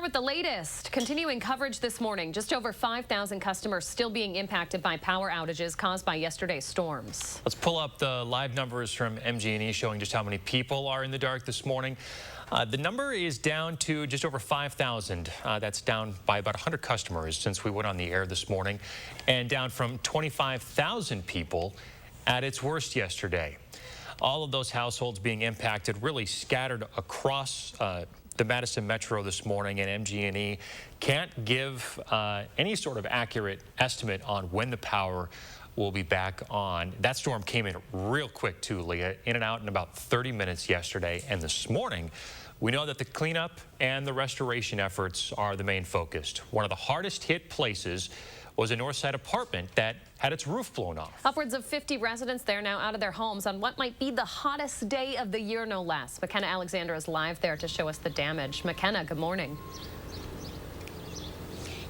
with the latest. Continuing coverage this morning, just over 5,000 customers still being impacted by power outages caused by yesterday's storms. Let's pull up the live numbers from MG&E showing just how many people are in the dark this morning. The number is down to just over 5,000. That's down by about 100 customers since we went on the air this morning, and down from 25,000 people at its worst yesterday. All of those households being impacted really scattered across the Madison Metro this morning, and MG&E can't give any sort of accurate estimate on when the power will be back on. That storm came in real quick too, Leah, in and out in about 30 minutes yesterday. And this morning, we know that the cleanup and the restoration efforts are the main focus. One of the hardest hit places was a Northside apartment that had its roof blown off. Upwards of 50 residents there now out of their homes on what might be the hottest day of the year, no less. McKenna Alexander is live there to show us the damage. McKenna, good morning.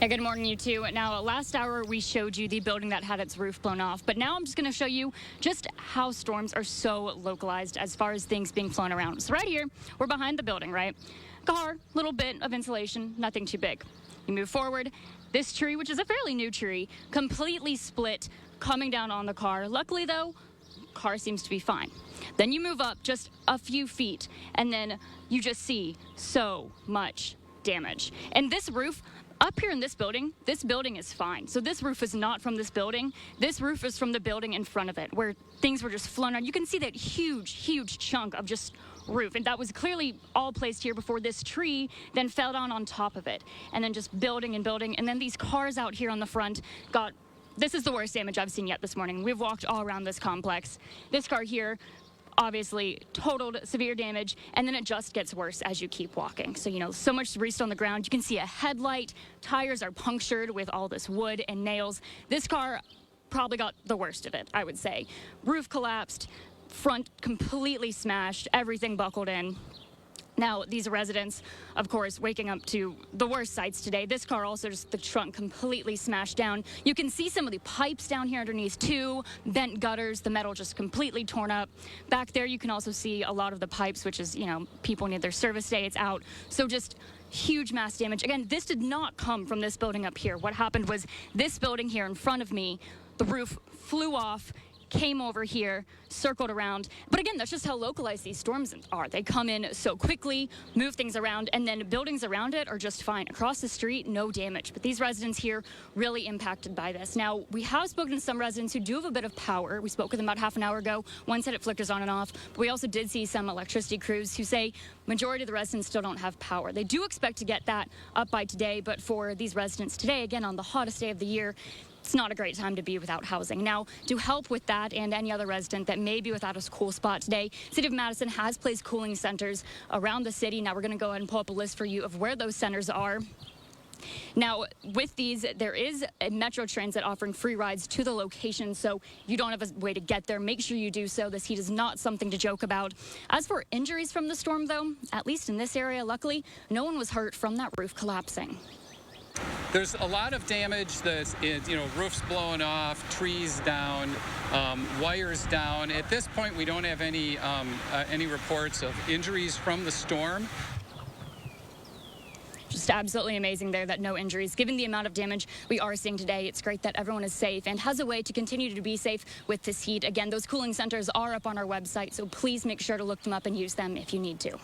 Yeah, good morning, you two. Now, last hour we showed you the building that had its roof blown off, but now I'm just going to show you just how storms are so localized as far as things being flown around. So right here, we're behind the building, right? Car, little bit of insulation, nothing too big. You move forward, this tree, which is a fairly new tree, completely split, coming down on the car. Luckily, though, car seems to be fine. Then you move up just a few feet, and then you just see so much damage. And this roof, up here in this building is fine. So this roof is not from this building. This roof is from the building in front of it, where things were just flown out. You can see that huge chunk of just roof. And that was clearly all placed here before this tree then fell down on top of it. And then just building and building. And then these cars out here on the front got, this is the worst damage I've seen yet this morning. We've walked all around this complex. This car here, obviously totaled, severe damage, and then it just gets worse as you keep walking. So, you know, so much debris still on the ground. You can see a headlight, tires are punctured with all this wood and nails. This car probably got the worst of it, I would say. Roof collapsed, front completely smashed, everything buckled in. Now, these residents, of course, waking up to the worst sights today. This car also just the trunk completely smashed down. You can see some of the pipes down here underneath too, bent gutters, the metal just completely torn up. Back there, you can also see a lot of the pipes, which is, you know, people need their service dates out. So just huge mass damage. Again, this did not come from this building up here. What happened was this building here in front of me, the roof flew off, came over here, circled around. But again, that's just how localized these storms are. They come in so quickly, move things around, and then buildings around it are just fine. Across the street, no damage. But these residents here really impacted by this. Now, we have spoken to some residents who do have a bit of power. We spoke with them about half an hour ago. One said it flickers on and off. But we also did see some electricity crews who say majority of the residents still don't have power. They do expect to get that up by today, but for these residents today, again, on the hottest day of the year, it's not a great time to be without housing. Now, to help with that and any other resident that may be without a cool spot today, City of Madison has placed cooling centers around the city. Now, we're going to go ahead and pull up a list for you of where those centers are. Now, with these, there is a Metro Transit offering free rides to the location, so you don't have a way to get there. Make sure you do so. This heat is not something to joke about. As for injuries from the storm, though, at least in this area, luckily, no one was hurt from that roof collapsing. There's a lot of damage. Roofs blowing off, trees down, wires down. At this point, we don't have any reports of injuries from the storm. Just absolutely amazing there that no injuries. Given the amount of damage we are seeing today, it's great that everyone is safe and has a way to continue to be safe with this heat. Again, those cooling centers are up on our website, so please make sure to look them up and use them if you need to.